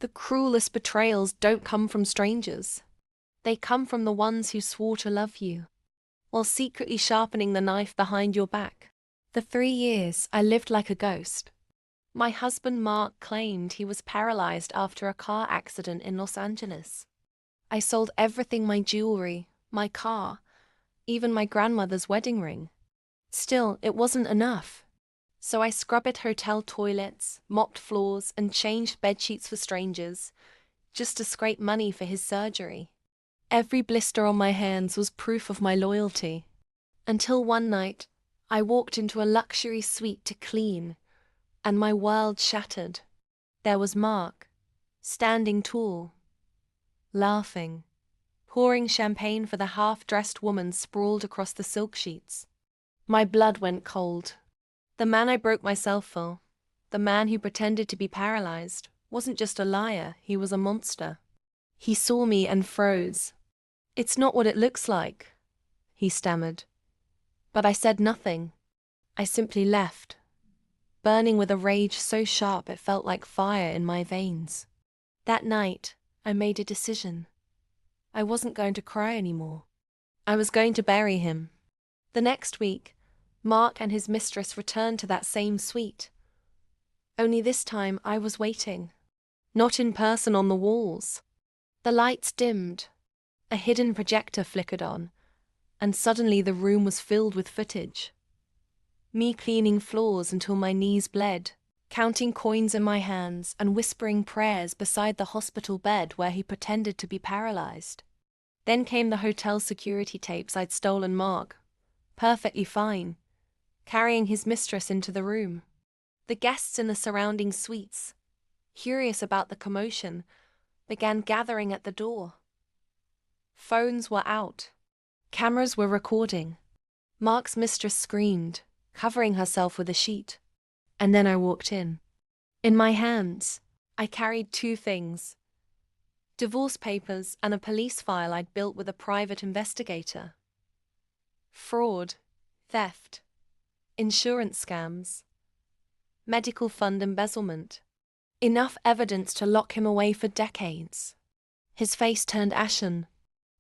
The cruelest betrayals don't come from strangers. They come from the ones who swore to love you, while secretly sharpening the knife behind your back. For 3 years, I lived like a ghost. My husband Mark claimed he was paralyzed after a car accident in Los Angeles. I sold everything: my jewelry, my car, even my grandmother's wedding ring. Still, it wasn't enough. So I scrubbed hotel toilets, mopped floors, and changed bedsheets for strangers, just to scrape money for his surgery. Every blister on my hands was proof of my loyalty. Until one night, I walked into a luxury suite to clean, and my world shattered. There was Mark, standing tall, laughing, pouring champagne for the half-dressed woman sprawled across the silk sheets. My blood went cold. The man I broke myself for, the man who pretended to be paralyzed, wasn't just a liar, he was a monster. He saw me and froze. "It's not what it looks like," he stammered. But I said nothing. I simply left, burning with a rage so sharp it felt like fire in my veins. That night, I made a decision. I wasn't going to cry anymore. I was going to bury him. The next week, Mark and his mistress returned to that same suite. Only this time I was waiting. Not in person on the walls. The lights dimmed. A hidden projector flickered on, and suddenly the room was filled with footage. Me cleaning floors until my knees bled, counting coins in my hands and whispering prayers beside the hospital bed where he pretended to be paralyzed. Then came the hotel security tapes I'd stolen Mark, perfectly fine, carrying his mistress into the room. The guests in the surrounding suites, curious about the commotion, began gathering at the door. Phones were out. Cameras were recording. Mark's mistress screamed, covering herself with a sheet. And then I walked in. In my hands, I carried two things: divorce papers and a police file I'd built with a private investigator. Fraud, theft, insurance scams, medical fund embezzlement. Enough evidence to lock him away for decades. His face turned ashen.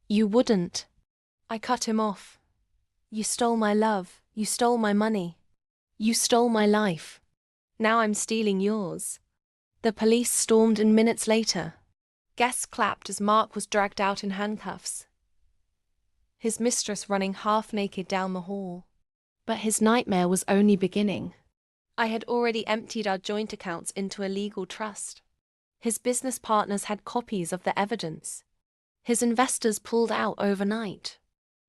"You wouldn't." I cut him off. "You stole my love. You stole my money. You stole my life. Now I'm stealing yours." The police stormed in minutes later. Guests clapped as Mark was dragged out in handcuffs, his mistress running half-naked down the hall. But his nightmare was only beginning. I had already emptied our joint accounts into a legal trust. His business partners had copies of the evidence. His investors pulled out overnight.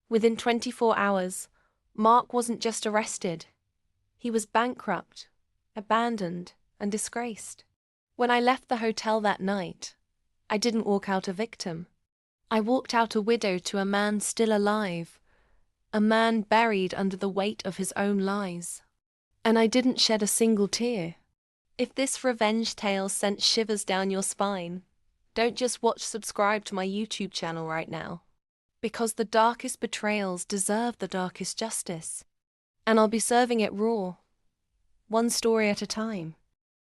Within 24 hours, Mark wasn't just arrested. He was bankrupt, abandoned, and disgraced. When I left the hotel that night, I didn't walk out a victim. I walked out a widow to a man still alive, a man buried under the weight of his own lies. And I didn't shed a single tear. If this revenge tale sent shivers down your spine, don't just subscribe to my YouTube channel right now. Because the darkest betrayals deserve the darkest justice. And I'll be serving it raw, one story at a time.